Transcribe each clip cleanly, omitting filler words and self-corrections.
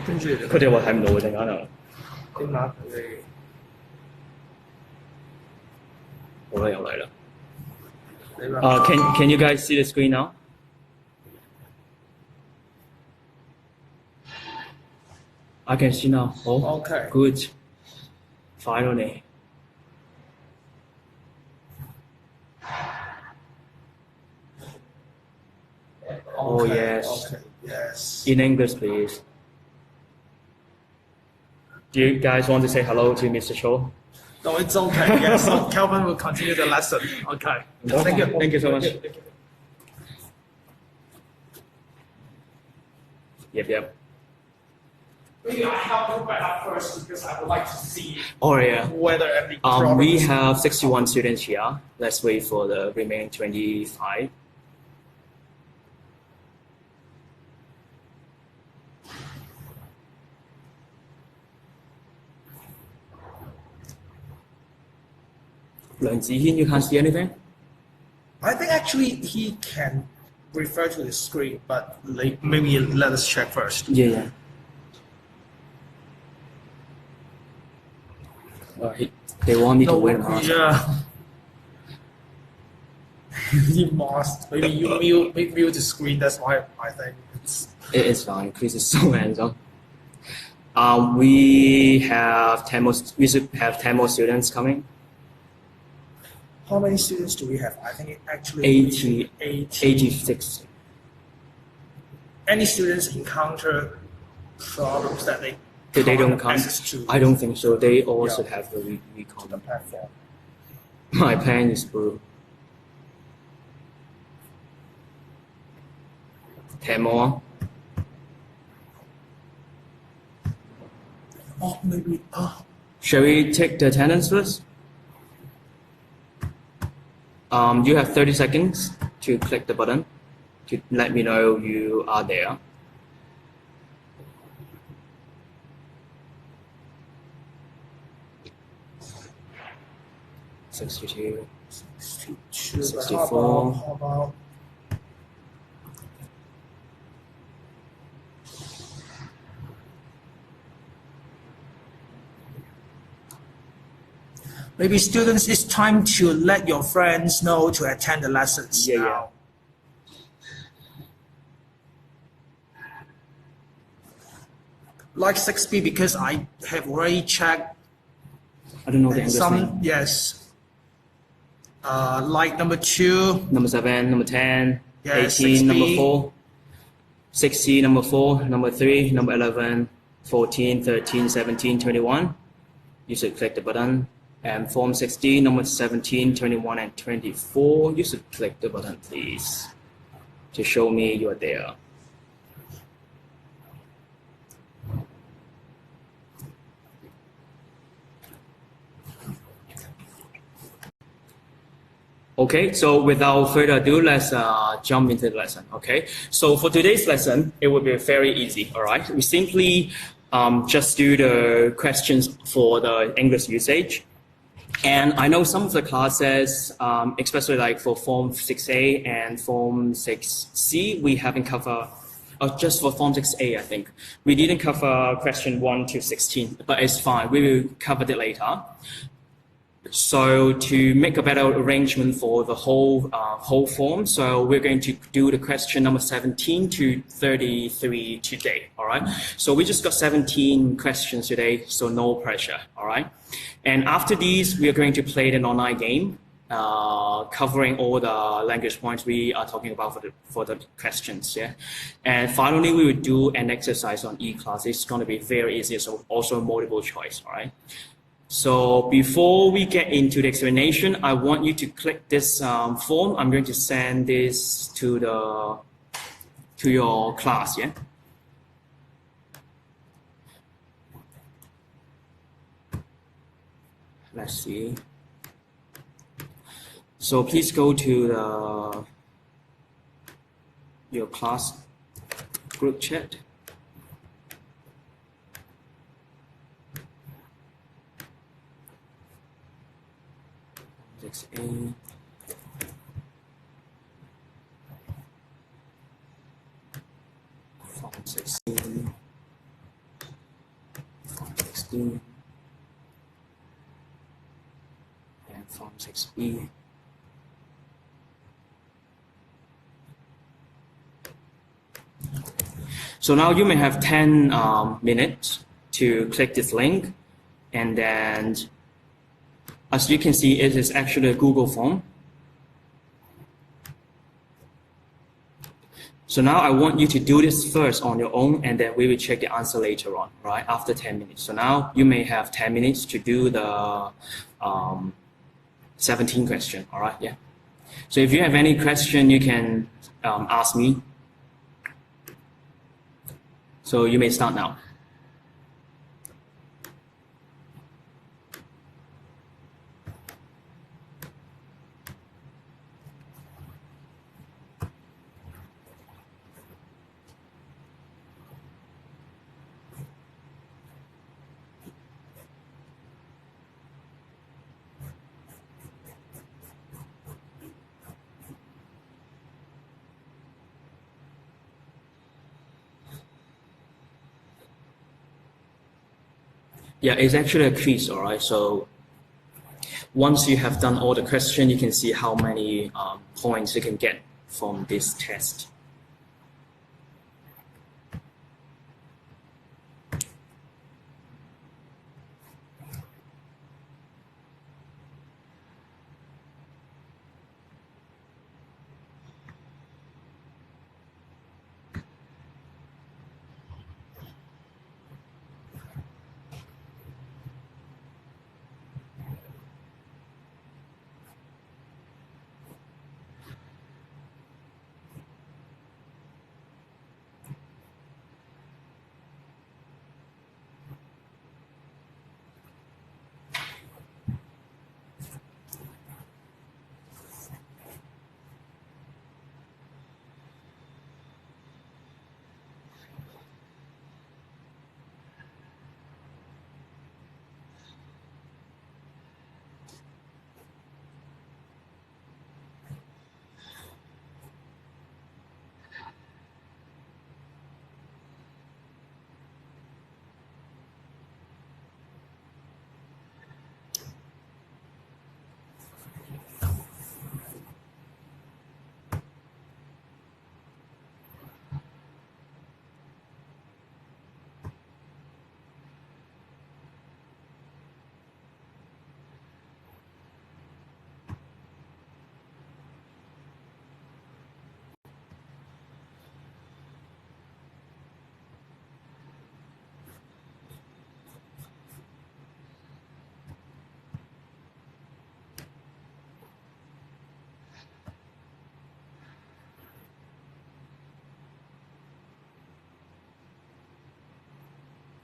跟住佢哋話睇唔到嘅陣間啊。點解佢哋？好啦，又嚟啦。你話 Can you guys see the screen now? I can see now. Oh, Okay. Good. Finally. Oh yes. Okay. Yes. In English, please. Do you guys want to say hello to Mr. Cho? No, it's okay. Yes. So Kelvin will continue the lesson. Okay. Thank you. Thank you so much. Yep. Maybe I help you right up first because I would like to see Oh yeah. whether any problems. We have 61 students here. Let's wait for the remaining 25. Leung Zihin, you can't see anything? I think actually he can refer to the screen, but maybe let us check first. Yeah. They want me to win. Yeah. You must. Maybe you mute the screen. That's why I think It is fine. Chris is so handsome. We have 10 more. We should have 10 more students coming. How many students do we have? I think it actually 86. Any students encounter problems that they don't come. access to I don't think so. They also have the WeCom platform. My pen is blue. 10 more. Oh, maybe. Shall we take the attendance first? You have 30 seconds to click the button to let me know you are there. Sixty-two. 64. How about maybe students, it's time to let your friends know to attend the lessons now. Like 6B, because I have already checked. I don't know the English name. Yes. Like number 2. Number 7, number 10, yes, 18, 6B. number 4, 60, number 4, number 3, number 11, 14, 13, 17, 21. You should click the button. And form 16, number 17, 21, and 24. You should click the button, please, to show me you are there. Okay, so without further ado, let's jump into the lesson, okay? So for today's lesson, it will be very easy, all right? We simply just do the questions for the English usage. And I know some of the classes, especially like for Form 6A and Form 6C, we haven't covered, just for Form 6A, I think. We didn't cover question 1 to 16, but it's fine. We will cover it later. So to make a better arrangement for the whole form, so we're going to do the question number 17 to 33 today, all right? So we just got 17 questions today, so no pressure, all right? And after these, we are going to play an online game, covering all the language points we are talking about for the questions, yeah? And finally, we will do an exercise on E-class. It's going to be very easy, so also multiple choice, all right? So before we get into the explanation, I want you to click this form. I'm going to send this to your class, yeah? Let's see. So please go to your class group chat. Form 16. 16 and Form 6B. So now you may have 10 minutes to click this link, and then as you can see, it is actually a Google form. So now I want you to do this first on your own, and then we will check the answer later on, right, after 10 minutes. So now you may have 10 minutes to do the 17 question, all right, yeah. So if you have any question, you can ask me. So you may start now. Yeah, it's actually a quiz, all right? So once you have done all the questions, you can see how many points you can get from this test.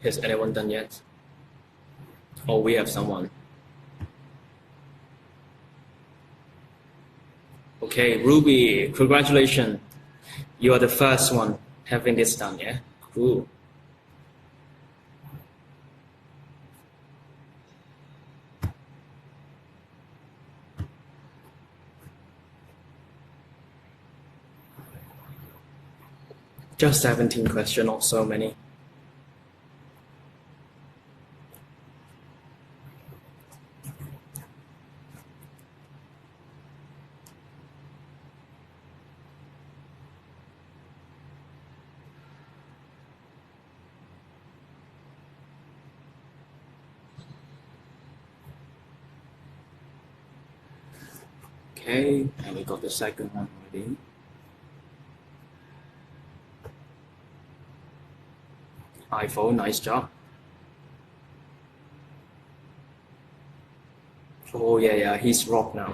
Has anyone done yet? Oh, we have someone. Okay, Ruby, congratulations. You are the first one having this done, yeah? Cool. Just 17 questions, not so many. Okay, and we got the second one already. iPhone, nice job. Oh yeah, he's rock now.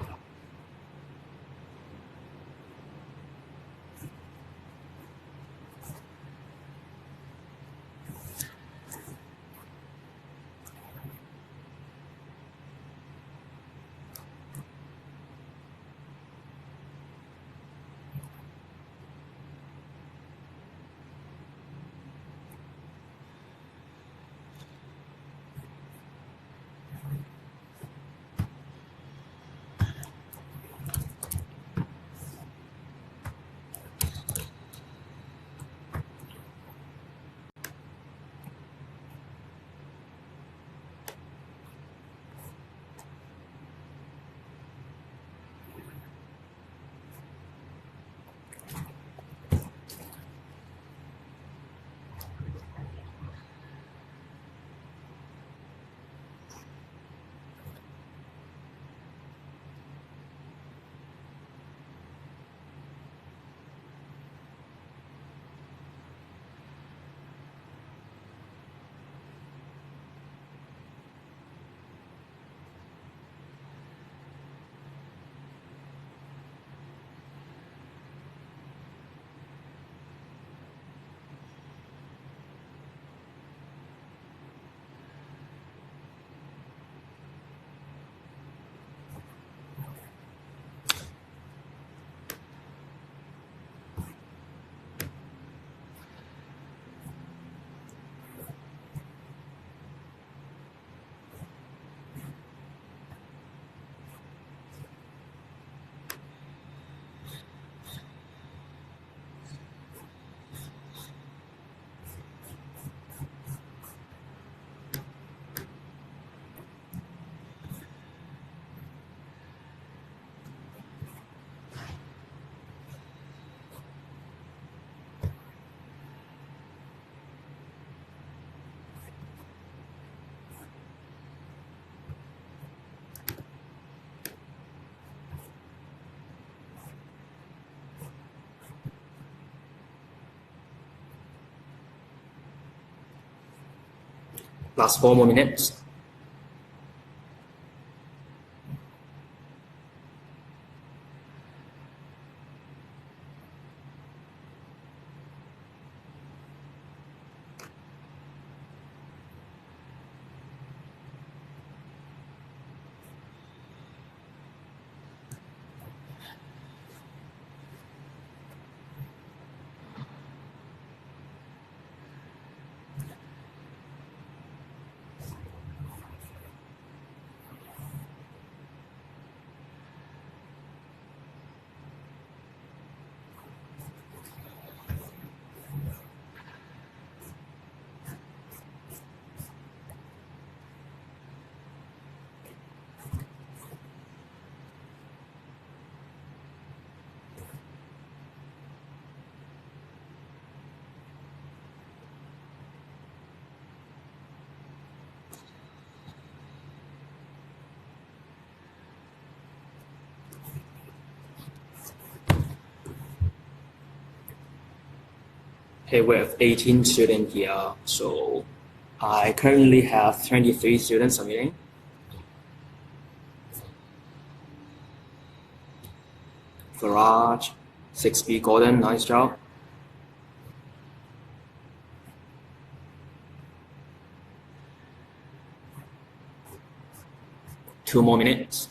Last 4 more minutes. Okay, we have 18 students here, so I currently have 23 students submitting. Faraj, 6B Gordon, nice job. Two more minutes.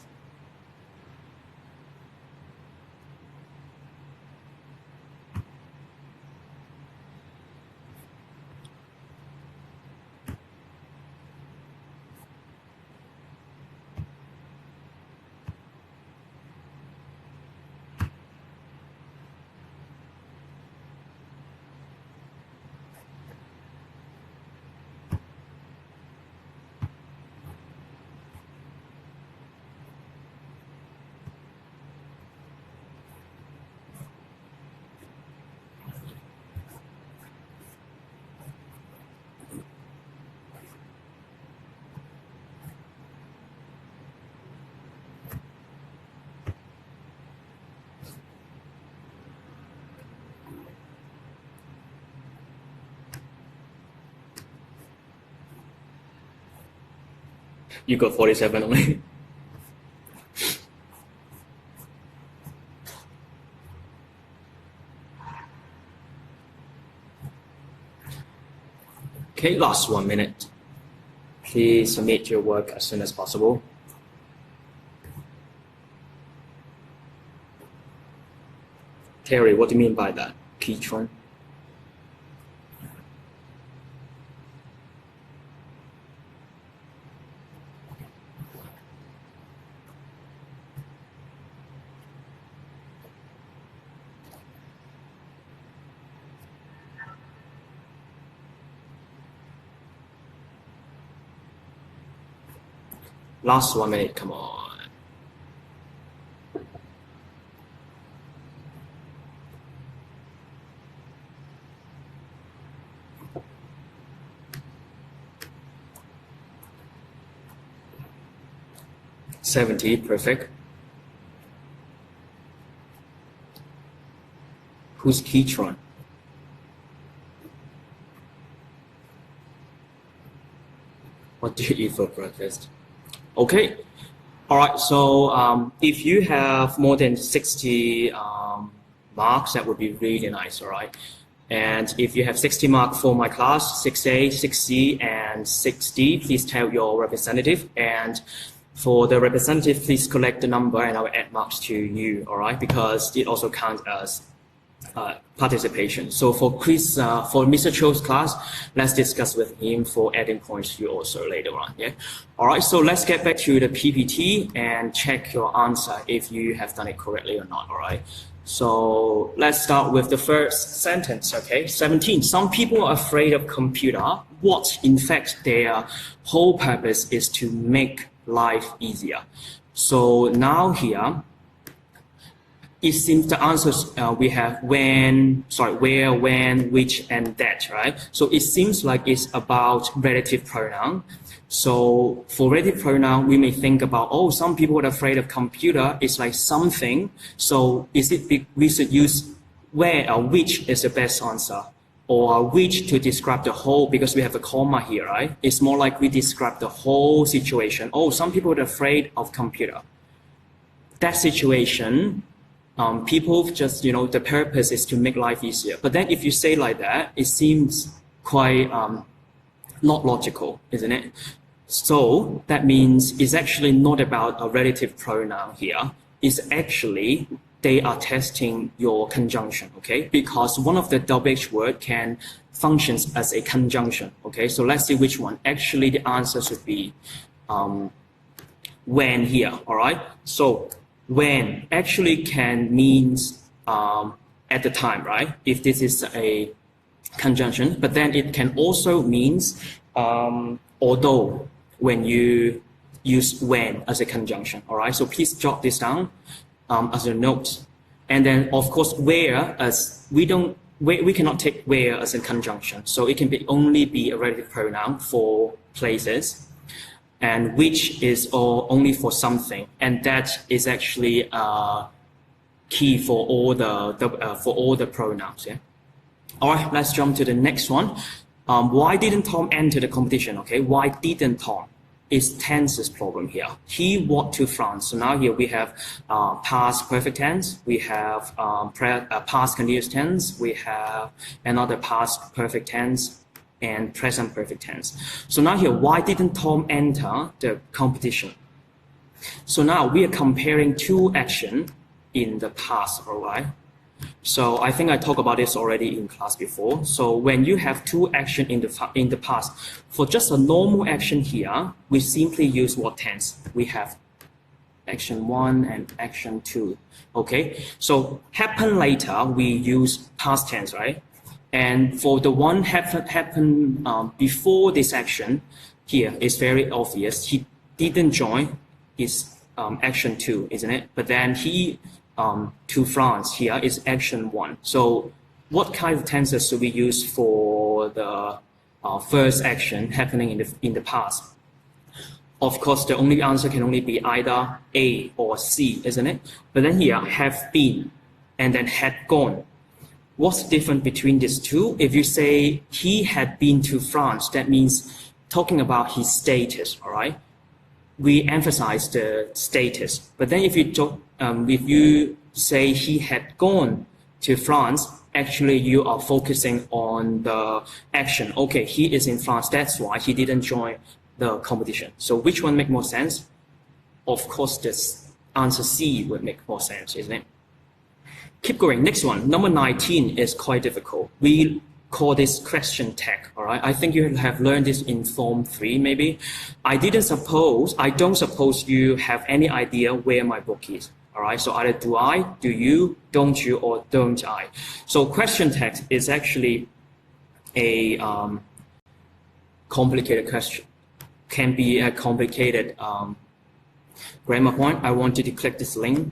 You got 47 only. Okay, last 1 minute. Please submit your work as soon as possible. Terry, what do you mean by that? Keytron? Last 1 minute, come on. $70, perfect. Who's Keytron? What do you eat for breakfast? Okay, all right, so if you have more than 60 marks, that would be really nice, all right? And if you have 60 marks for my class, 6A, 6C, and 6D, please tell your representative. And for the representative, please collect the number and I will add marks to you, all right? Because it also counts as participation. So for Chris, for Mr. Cho's class, let's discuss with him for adding points to you also later on. Yeah. All right. So let's get back to the PPT and check your answer if you have done it correctly or not. All right. So let's start with the first sentence. Okay. 17. Some people are afraid of computer. What in fact their whole purpose is to make life easier. So now here, it seems the answers we have when, where, when, which, and that, right? So it seems like it's about relative pronoun. So for relative pronoun, we may think about, oh, some people are afraid of computer. It's like something. So is it we should use where or which is the best answer? or which to describe the whole, because we have a comma here, right? It's more like we describe the whole situation. Oh, some people are afraid of computer. That situation, people just, the purpose is to make life easier. But then if you say like that, it seems quite not logical, isn't it? So that means it's actually not about a relative pronoun here. It's actually they are testing your conjunction, okay? Because one of the WH word can functions as a conjunction, okay? So let's see which one. Actually, the answer should be when here, all right? So when actually can means at the time, right? If this is a conjunction, but then it can also means although when you use when as a conjunction, all right? So please jot this down as a note. And then of course where, as we cannot take where as a conjunction, so it can only be a relative pronoun for places, and which is only for something, and that is actually key for all the pronouns. Yeah. All right, let's jump to the next one. Why didn't Tom enter the competition? Okay, why didn't Tom? Is tense's problem here. He walked to France. So now here we have past perfect tense, we have past continuous tense, we have another past perfect tense, and present perfect tense. So now here, why didn't Tom enter the competition? So now we are comparing two actions in the past, all right? So I think I talked about this already in class before. So when you have two actions in the past, for just a normal action here, we simply use what tense? We have action 1 and action 2. Okay, so happen later, we use past tense, right? And for the one happen before this action, here it's very obvious. He didn't join his action 2, isn't it? But then he to France here is action 1. So what kind of tenses do we use for the first action happening in the past? Of course, the only answer can only be either A or C, isn't it? But then here, have been and then had gone. What's the difference between these two? If you say he had been to France, that means talking about his status, all right? We emphasize the status. But then if you say he had gone to France, actually you are focusing on the action. Okay, he is in France, that's why he didn't join the competition. So which one make more sense? Of course, this answer C would make more sense, isn't it? Keep going. Next one, number 19 is quite difficult. We call this question tag, all right? I think you have learned this in Form 3, maybe. I don't suppose you have any idea where my book is, all right? So either do I, do you, don't you, or don't I? So question tag is actually a complicated question. Can be a complicated grammar point. I want you to click this link,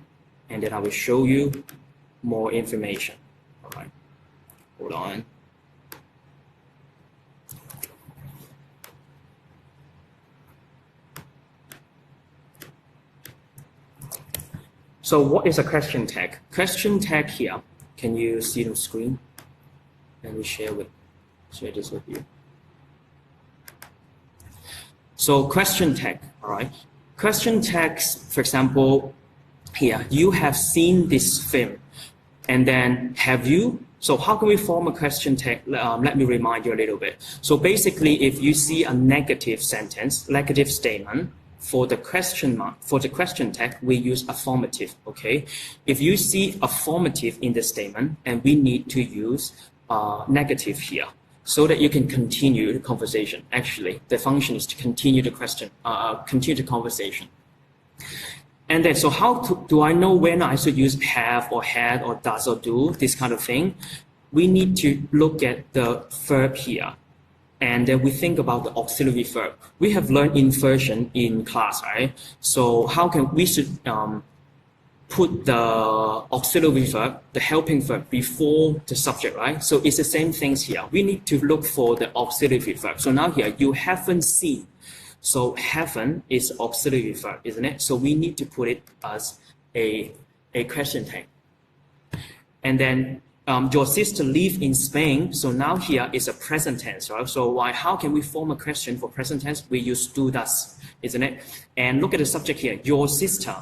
and then I will show you more information, all right? Hold on. So what is a question tag? Question tag here, can you see the screen? Let me share this with you. So question tag, all right? Question tags, for example, here, you have seen this film, and then have you? So how can we form a question tag? Let me remind you a little bit. So basically, if you see a negative sentence, negative statement, for the question mark, for the question tag, we use affirmative, okay? If you see affirmative in the statement, and we need to use negative here, so that you can continue the conversation. Actually, the function is to continue the question, continue the conversation. And then, so how do I know when I should use have or had or does or do, this kind of thing? We need to look at the verb here. And then we think about the auxiliary verb. We have learned inversion in class, right? So how can we should put the auxiliary verb, the helping verb, before the subject, right? So it's the same things here. We need to look for the auxiliary verb. So now here, you haven't seen. So haven't is auxiliary verb, isn't it? So we need to put it as a question tag. And then your sister live in Spain. So now here is a present tense, right? So how can we form a question for present tense? We use do does, isn't it? And look at the subject here, your sister.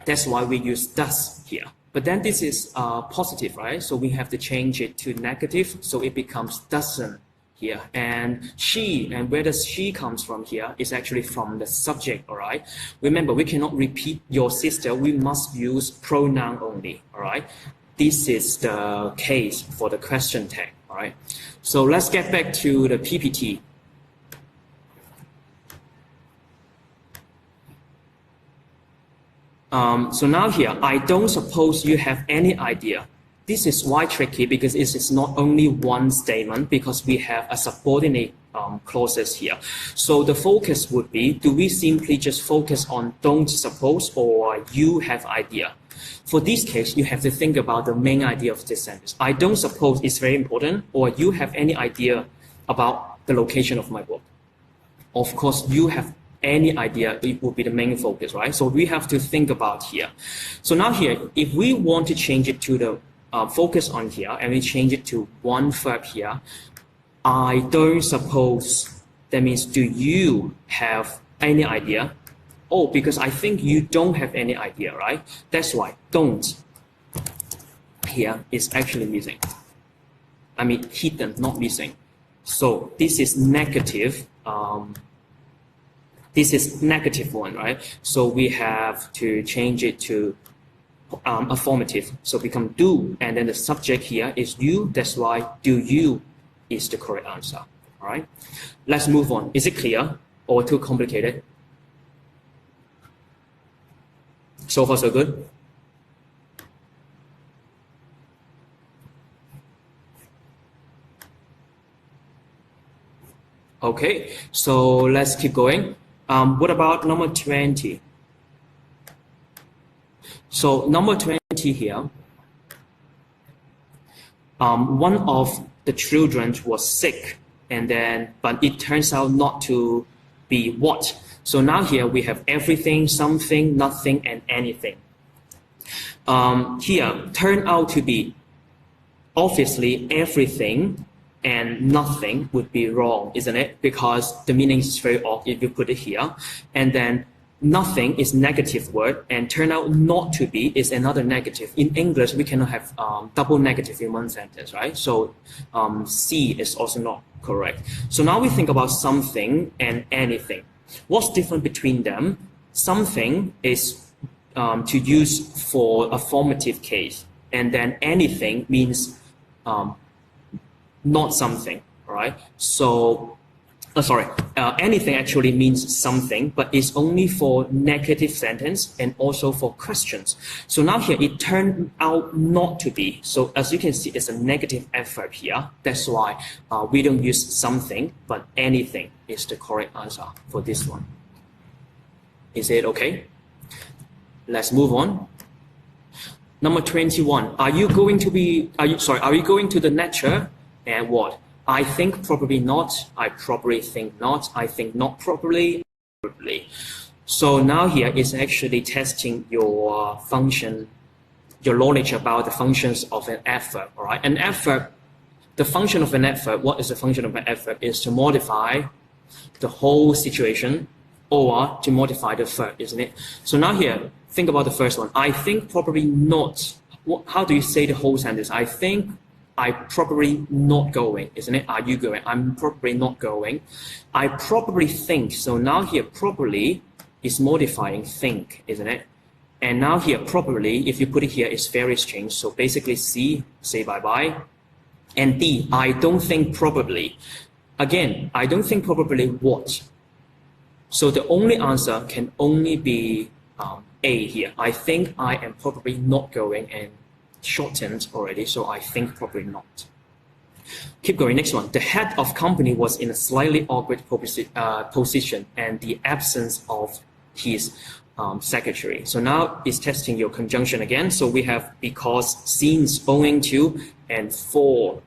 That's why we use does here. But then this is positive, right? So we have to change it to negative. So it becomes doesn't here. And she, and where does she comes from here is actually from the subject, all right? Remember, we cannot repeat your sister. We must use pronoun only, all right? This is the case for the question tag, all right? So let's get back to the PPT. So now here, I don't suppose you have any idea. This is why tricky, because it is not only one statement, because we have a subordinate clauses here. So the focus would be, do we simply just focus on don't suppose or you have idea? For this case, you have to think about the main idea of this sentence. I don't suppose is very important, or you have any idea about the location of my book. Of course, you have any idea, it will be the main focus, right? So we have to think about here. So now here, if we want to change it to the focus on here, and we change it to one verb here, I don't suppose, that means do you have any idea? Oh, because I think you don't have any idea, right? That's why don't here is actually missing. I mean hidden, not missing. So this is negative. This is negative one, right? So we have to change it to affirmative. So become do, and then the subject here is you. That's why do you is the correct answer. All right. Let's move on. Is it clear or too complicated? So far, so good. Okay. So let's keep going. What about number 20? So number 20 here, one of the children was sick, and then, but it turns out not to be what? So now here we have everything, something, nothing, and anything. Here, turn out to be, obviously everything and nothing would be wrong, isn't it? Because the meaning is very odd if you put it here. And then nothing is negative word, and turn out not to be is another negative. In English, we cannot have double negative in one sentence, right? So C is also not correct. So now we think about something and anything. What's different between them? Something is to use for affirmative case, and then anything means not something, right? So, anything actually means something, but it's only for negative sentence and also for questions. So now here, it turned out not to be. So as you can see, it's a negative adverb here. That's why we don't use something, but anything is the correct answer for this one. Is it okay? Let's move on. Number 21. Are you going to the lecture? And what? I think probably not. I probably think not. I think not probably. Probably. So now here is actually testing your function, your knowledge about the functions of an adverb. All right. An adverb, the function of an adverb. What is the function of an adverb? Is to modify the whole situation or to modify the verb, isn't it? So now here, think about the first one. I think probably not. How do you say the whole sentence? I think. I probably not going, isn't it? Are you going? I'm probably not going. I probably think. So now here, probably is modifying think, isn't it? And now here, probably, if you put it here, it's various change. So basically C, say bye-bye. And D, I don't think probably. Again, I don't think probably what? So the only answer can only be A here. I think I am probably not going, and shortened already, so I think probably not. Keep going, next one. The head of company was in a slightly awkward position and the absence of his secretary. So now it's testing your conjunction again. So we have because, since, owing to, and for.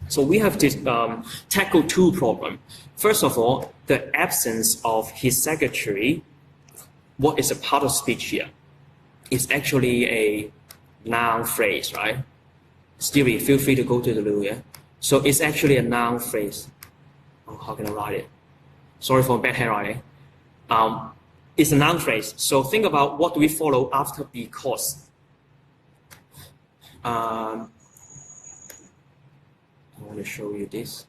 So we have to tackle two problems. First of all, the absence of his secretary. What is a part of speech here? It's actually a noun phrase, right? Stevie, feel free to go to the loo, yeah? So it's actually a noun phrase. Oh, how can I write it? Sorry for bad handwriting. It's a noun phrase. So think about what do we follow after because. I want to show you this.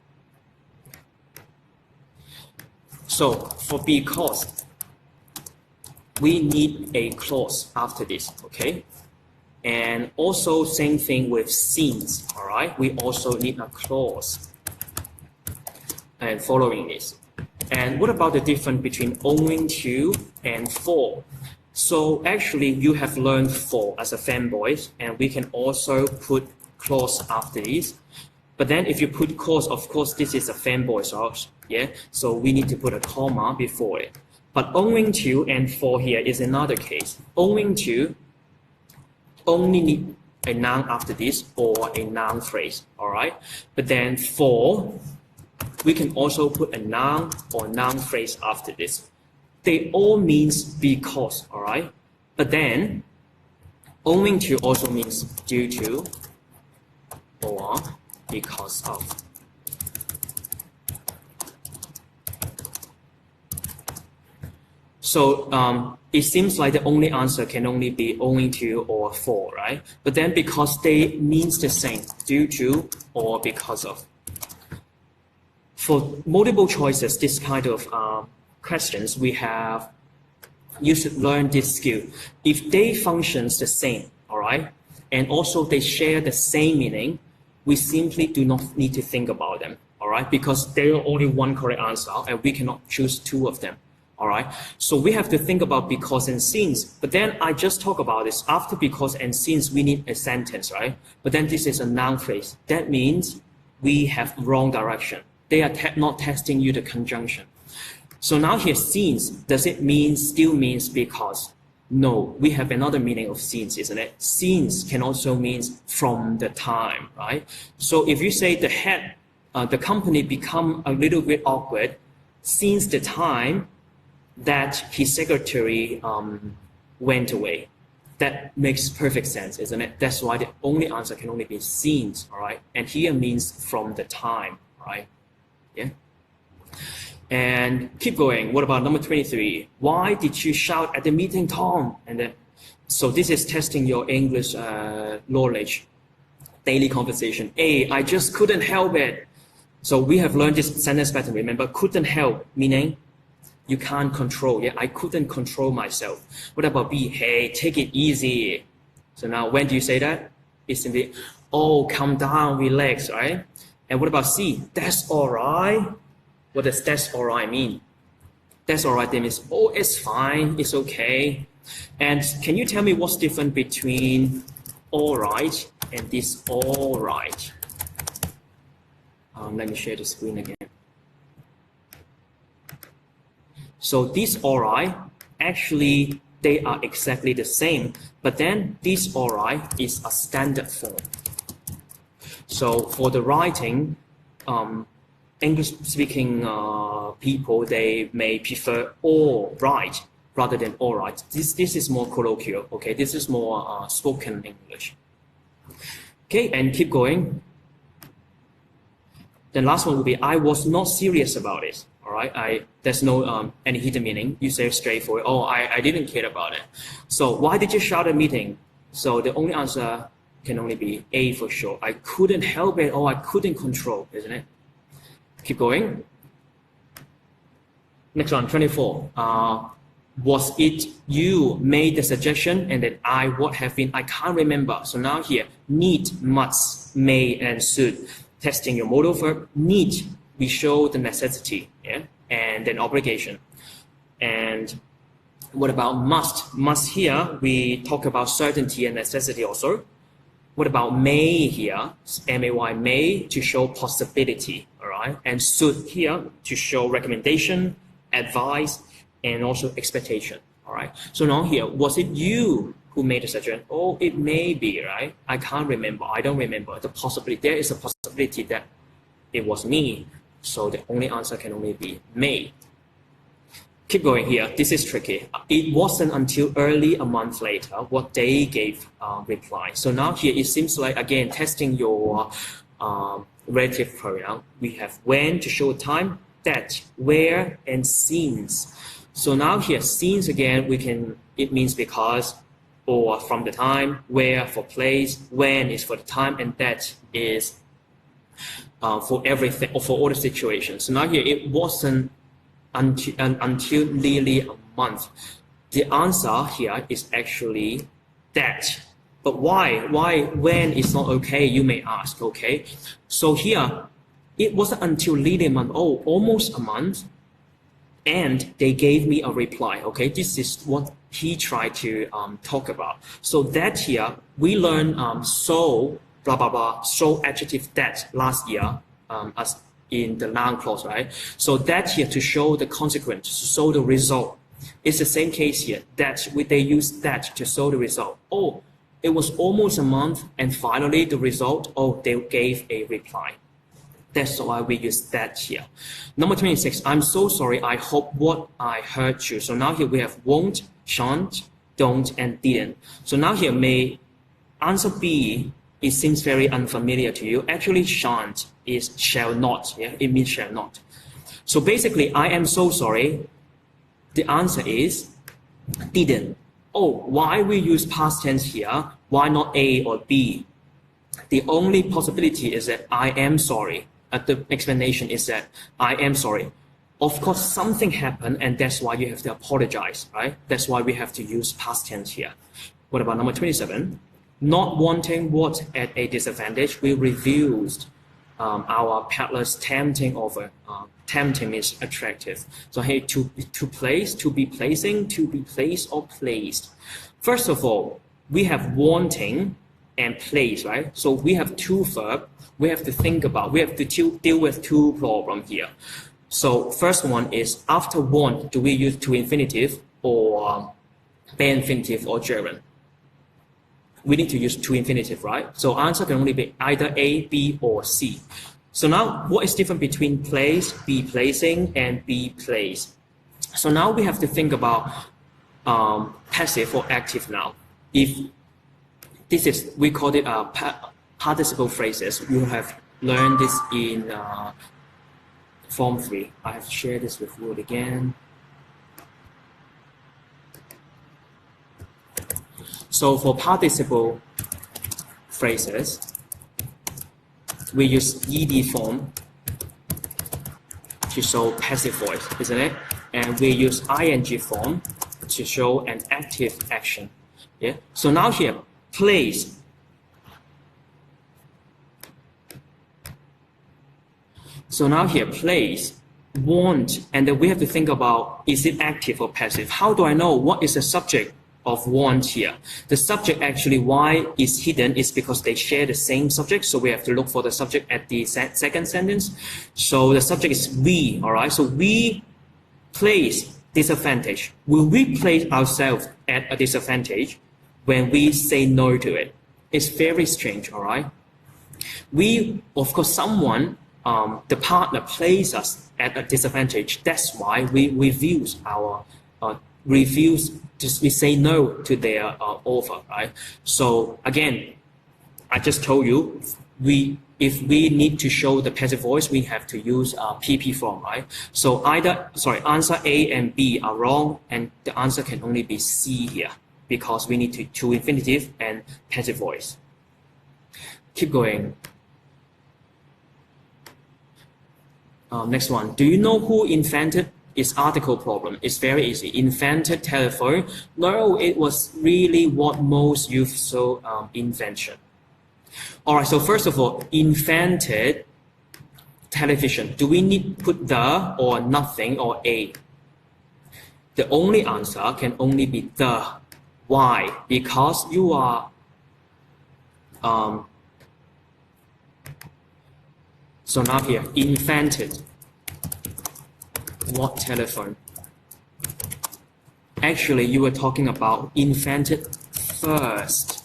So for because, we need a clause after this, okay? And also same thing with since, all right? We also need a clause and following this. And what about the difference between owing to and for? So actually you have learned for as a fanboy, and we can also put clause after this. But then if you put clause, of course, this is a fanboy source, yeah? So we need to put a comma before it. But owing to and for here is another case. Owing to only need a noun after this or a noun phrase, all right? But then for, we can also put a noun or noun phrase after this. They all means because, all right? But then owing to also means due to or because of. So it seems like the only answer can only be owing to or for, right? But then because they means the same, due to or because of. For multiple choices, this kind of questions, you should learn this skill. If they functions the same, all right, and also they share the same meaning, we simply do not need to think about them, all right, because there are only one correct answer and we cannot choose two of them, all right. So we have to think about because and since, but then I just talk about this. After because and since, we need a sentence, right? But then this is a noun phrase. That means we have wrong direction. They are not testing you the conjunction. So now here, since, does it mean still means because? No, we have another meaning of since, isn't it? Since can also mean from the time, right? So if you say the company become a little bit awkward since the time that his secretary went away. That makes perfect sense, isn't it? That's why the only answer can only be since, all right? And here means from the time, right? Yeah. And keep going. What about number 23? Why did you shout at the meeting, Tom? And then, so this is testing your English knowledge, daily conversation. A, I just couldn't help it. So we have learned this sentence pattern. Remember, couldn't help, meaning you can't control. Yeah, I couldn't control myself. What about B? Hey, take it easy. So now, when do you say that? It's simply, oh, calm down, relax, right? And what about C? That's all right. What does that's all right mean? That's all right, that means, oh, it's fine, it's okay. And can you tell me what's different between all right and this all right? Let me share the screen again. So this all right, actually, they are exactly the same, but then this all right is a standard form. So for the writing, English-speaking people, they may prefer all right rather than all right. This is more colloquial, okay? This is more spoken English. Okay, and keep going. The last one will be, I was not serious about it, all right? There's no any hidden meaning. You say straightforward, oh, I didn't care about it. So why did you shout at a meeting? So the only answer can only be A for sure. I couldn't help it, or I couldn't control, isn't it? Keep going. Next one, 24. Was it you made the suggestion and then I would have been? I can't remember. So now here, need, must, may, and should. Testing your modal verb. Need, we show the necessity, yeah, and then obligation. And what about must? Must here, we talk about certainty and necessity also. What about may here? M-A-Y, may, to show possibility, all right? And should here to show recommendation, advice, and also expectation, all right? So now here, was it you who made the suggestion? Oh, it may be, right? I can't remember. I don't remember. The possibility, there is a possibility that it was me. So the only answer can only be may. Keep going here. This is tricky. It wasn't until early a month later what they gave reply. So now here it seems like, again, testing your relative pronoun. We have when to show time, that, where, and since. So now here, since again, it means because or from the time, where for place, when is for the time, and that is for everything or for all the situations. So now here it wasn't until nearly a month. The answer here is actually that. But why? When is not okay, you may ask, okay? So here, it wasn't until nearly a month, almost a month, and they gave me a reply, okay? This is what he tried to talk about. So that here, we learned so, blah, blah, blah, so adjective that last year as in the noun clause, right? So that here to show the consequence, to show the result. It's the same case here, that they use that to show the result. Oh, it was almost a month and finally the result, they gave a reply. That's why we use that here. Number 26, I'm so sorry, I hope what I hurt you. So now here we have won't, shan't, don't, and didn't. So now here may answer B, it seems very unfamiliar to you. Actually, shan't is shall not. Yeah, it means shall not. So basically, I am so sorry. The answer is didn't. Why we use past tense here? Why not A or B? The only possibility is that I am sorry. The explanation is that I am sorry. Of course, something happened, and that's why you have to apologize, right? That's why we have to use past tense here. What about number 27? Not wanting what at a disadvantage, we refused our peddler's tempting offer. Tempting is attractive. So here to place, to be placing, to be placed or placed. First of all, we have wanting and place, right? So we have two verbs. We have to think about, we have to deal with two problems here. So first one is after want, do we use to infinitive or be infinitive or gerund? We need to use to infinitive, right? So answer can only be either A, B, or C. So now what is different between place, be placing, and be placed? So now we have to think about passive or active now. If this is, we call it participle phrases. You have learned this in Form 3. I have shared this with you again. So for participle phrases, we use ed form to show passive voice, isn't it? And we use ing form to show an active action. Yeah. So now here, place. So now here, place, want, and then we have to think about, is it active or passive? How do I know what is the subject of want here? The subject actually, why is hidden is because they share the same subject. So we have to look for the subject at the second sentence. So the subject is we, all right? So we place disadvantage. Will we place ourselves at a disadvantage when we say no to it? It's very strange, all right? We, of course, someone, the partner places us at a disadvantage. That's why we refuse we say no to their offer, right? So again, I just told you, if we need to show the passive voice, we have to use PP form, right? So answer A and B are wrong, and the answer can only be C here because we need to infinitive and passive voice. Keep going. Next one. Do you know who invented its article problem? It's very easy. Invented telephone? No, it was really what most youth saw invention. All right, so first of all, invented television. Do we need put the or nothing or a? The only answer can only be the. Why? Because you are so now here, invented what telephone? Actually, you were talking about invented first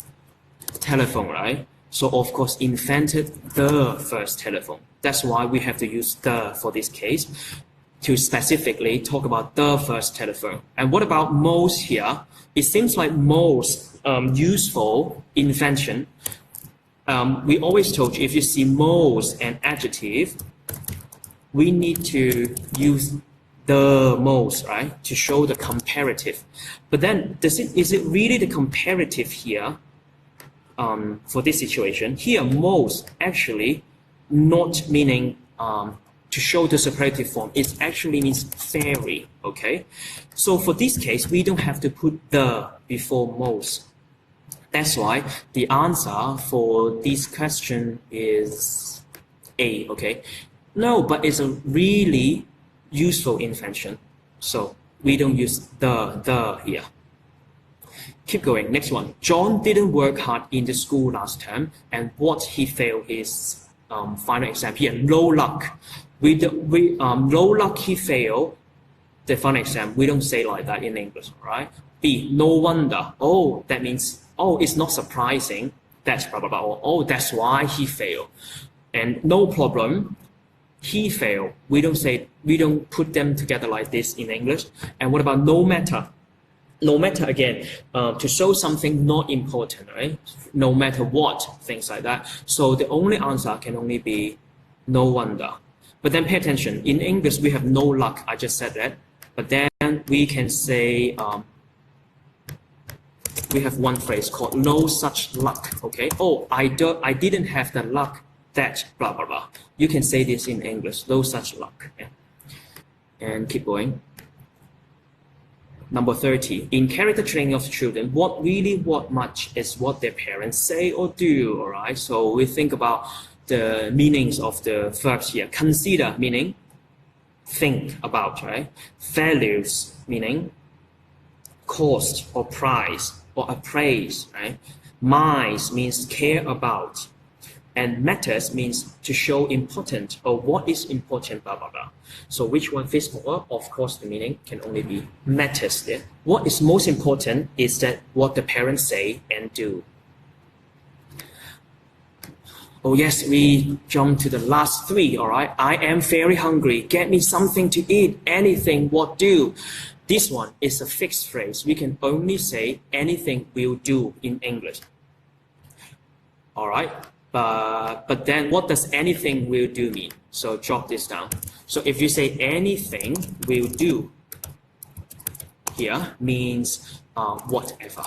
telephone, right? So of course, invented the first telephone. That's why we have to use the for this case. to specifically talk about the first telephone. And what about most here? It seems like most useful invention. We always told you if you see most and adjective, we need to use the most, right, to show the comparative. But then, is it really the comparative here for this situation? Here, most actually not meaning to show the superlative form. It actually means very, okay? So for this case, we don't have to put the before most. That's why the answer for this question is A, okay? No, but it's a really useful invention. So we don't use the here. Keep going, next one. John didn't work hard in the school last term, and what he failed his final exam here. Low luck. Low luck he failed the final exam. We don't say like that in English, right? B, no wonder. Oh, that means, oh, it's not surprising. That's blah, blah, blah. Or, oh, that's why he failed. And no problem, he failed. We don't put them together like this in English. And what about no matter? No matter, again, to show something not important, right? No matter what, things like that. So the only answer can only be no wonder. But then pay attention. In English, we have no luck. I just said that. But then we can say, we have one phrase called no such luck, okay? Oh, I didn't have the luck that blah, blah, blah. You can say this in English, no such luck. Yeah. And keep going. Number 30, in character training of children, what much is what their parents say or do, all right? So we think about the meanings of the verbs here. Consider, meaning think about, right? Values, meaning cost or price or appraise, right? Minds means care about. And matters means to show important or what is important, blah, blah, blah. So which one fits more? Of course, the meaning can only be matters there. What is most important is that what the parents say and do. Oh yes, we jump to the last three, all right? I am very hungry. Get me something to eat. Anything, what do? This one is a fixed phrase. We can only say anything will do in English. All right? But then what does anything will do mean? So jot this down. So if you say anything will do here means whatever.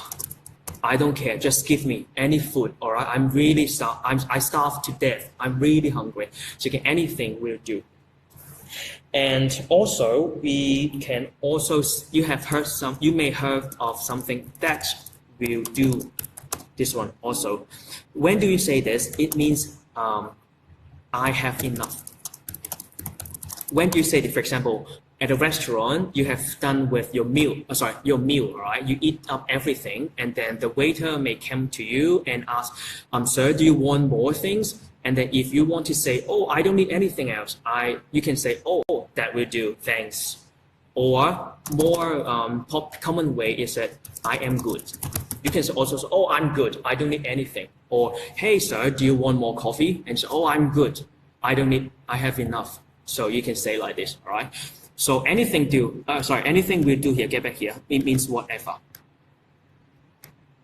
I don't care, just give me any food, all right? I'm really starved, I starved to death. I'm really hungry. So anything will do. And also, we can also, you may heard of something that will do. This one also. When do you say this? It means I have enough. When do you say it? For example, at a restaurant, you have done with your meal, all right? You eat up everything, and then the waiter may come to you and ask, sir, do you want more things? And then if you want to say, oh, I don't need anything else, you can say, oh, that will do, thanks. Or more common way is that I am good. You can also say, oh, I'm good, I don't need anything. Or, hey, sir, do you want more coffee? And say, oh, I'm good, I have enough. So you can say like this, all right? So anything will do here, get back here. It means whatever.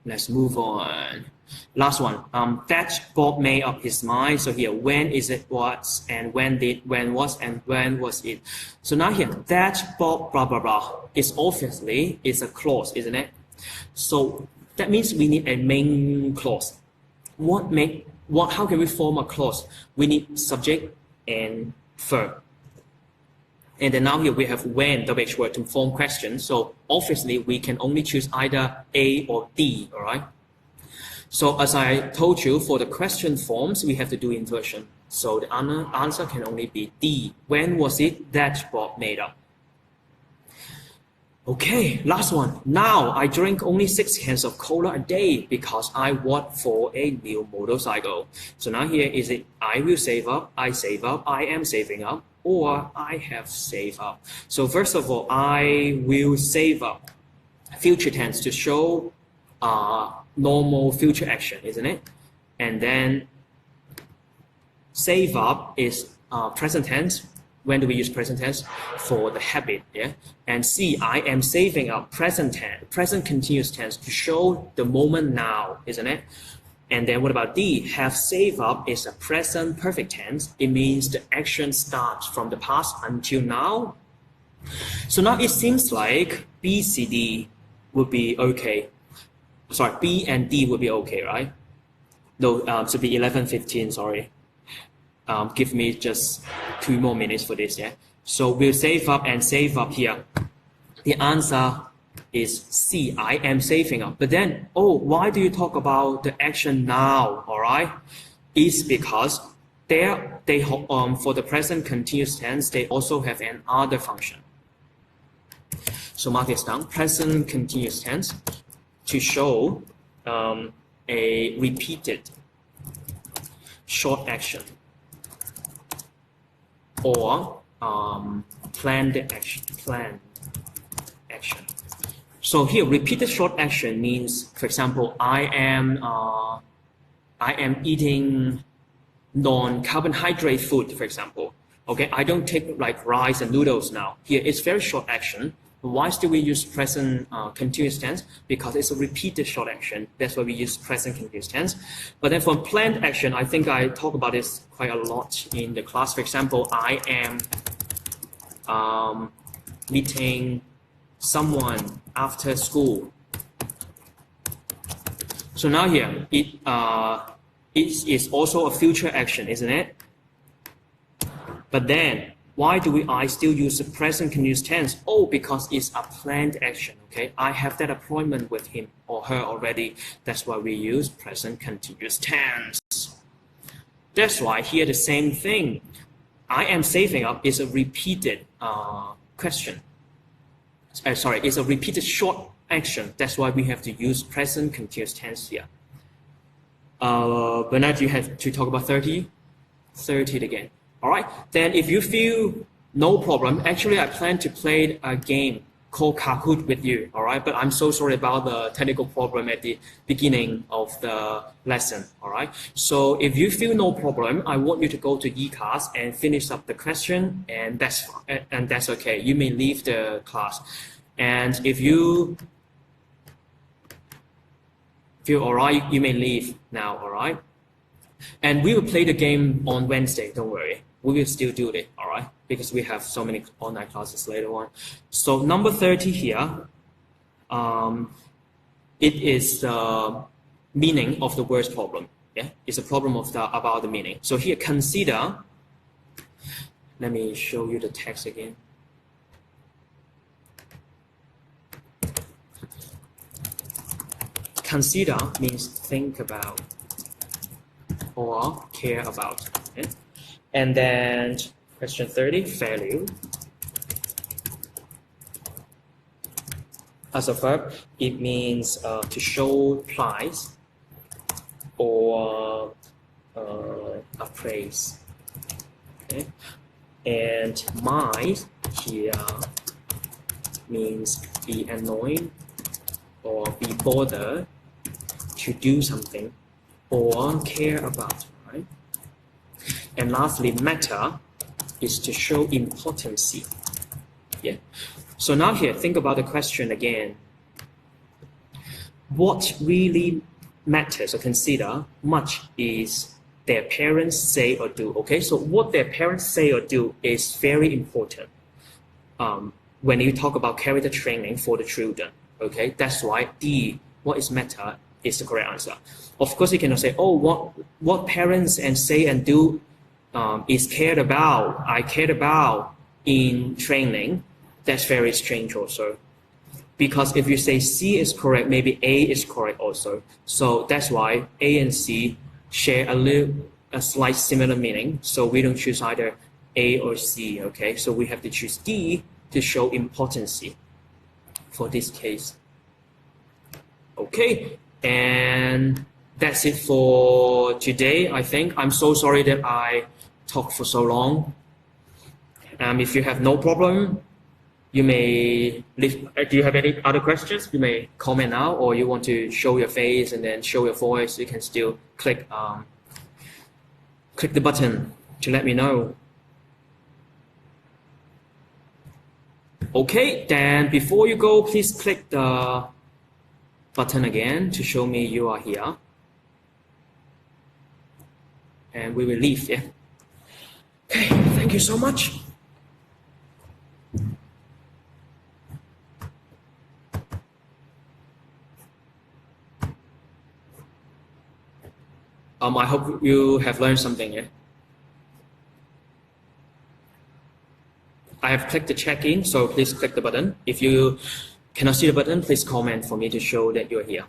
Let's move on. Last one. That Bob made up his mind. So here, when is it was, and when was, and when was it? So now here, that Bob blah blah blah is obviously a clause, isn't it? So that means we need a main clause. How can we form a clause? We need subject and verb. And then now here we have when, WH word, to form questions. So obviously we can only choose either A or D, all right? So as I told you, for the question forms, we have to do inversion. So the answer can only be D. When was it that Bob made up? Okay, last one. Now I drink only 6 cans of cola a day because I work for a new motorcycle. So now here is it I will save up, I save up, I am saving up, or I have saved up. So first of all, I will save up. Future tense to show normal future action, isn't it? And then save up is present tense. When do we use present tense? For the habit, yeah? And C, I am saving up present tense, present continuous tense to show the moment now, isn't it? And then what about D? Have saved up is a present perfect tense. It means the action starts from the past until now. So now it seems like B, C, D would be okay. Sorry, B and D would be okay, right? No, should be 11:15, sorry. Give me just 2 more minutes for this, yeah? So we'll save up and save up here. The answer is C, I am saving up. But then, oh, why do you talk about the action now, all right? It's because for the present continuous tense, they also have an other function. So mark this down, present continuous tense, to show a repeated short action or planned action. So here, repeated short action means, for example, I am eating non-carbohydrate food, for example. Okay, I don't take like rice and noodles now. Here, it's very short action. Why do we use present continuous tense? Because it's a repeated short action. That's why we use present continuous tense. But then for planned action, I think I talk about this quite a lot in the class. For example, I am meeting someone after school. So now here, it is also a future action, isn't it? But then, why do I still use the present continuous tense? Oh, because it's a planned action, okay? I have that appointment with him or her already. That's why we use present continuous tense. That's why here the same thing. I am saving up is a repeated question. It's a repeated short action. That's why we have to use present continuous tense here. Bernard, you have to talk about 30? 30 again. All right, then if you feel no problem, actually I plan to play a game called Kahoot with you, all right? But I'm so sorry about the technical problem at the beginning of the lesson, all right? So if you feel no problem, I want you to go to e-class and finish up the question, and that's okay. You may leave the class. And if you feel all right, you may leave now, all right? And we will play the game on Wednesday, don't worry. We will still do it, all right? Because we have so many online classes later on. So number 30 here, it is the meaning of the words problem. Yeah, it's a problem of about the meaning. So here, consider. Let me show you the text again. Consider means think about or care about. Okay? And then question 30, value. As a verb, it means to show price or appraise. Okay? And mind here means be annoyed or be bothered to do something or care about, right? And lastly, matter is to show importance. Yeah. So now here, think about the question again. What really matters or consider much is their parents say or do. Okay, so what their parents say or do is very important when you talk about character training for the children. Okay, that's why what is matter is the correct answer. Of course, you cannot say, oh, what parents and say and do is cared about. I cared about in training. That's very strange also. Because if you say C is correct, maybe A is correct also. So that's why A and C share a slight similar meaning. So we don't choose either A or C, okay? So we have to choose D to show importance for this case. Okay, and that's it for today, I think. I'm so sorry that I talked for so long. If you have no problem, you may leave. Do you have any other questions? You may comment now, or you want to show your face and then show your voice. You can still click the button to let me know. Okay, then before you go, please click the button again to show me you are here. And we will leave, yeah? Okay, thank you so much. I hope you have learned something, yeah? I have clicked the check-in, so please click the button. If you cannot see the button, please comment for me to show that you're here.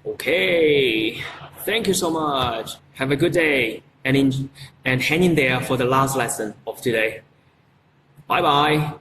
Okay, thank you so much. Have a good day and hang in there for the last lesson of today. Bye-bye.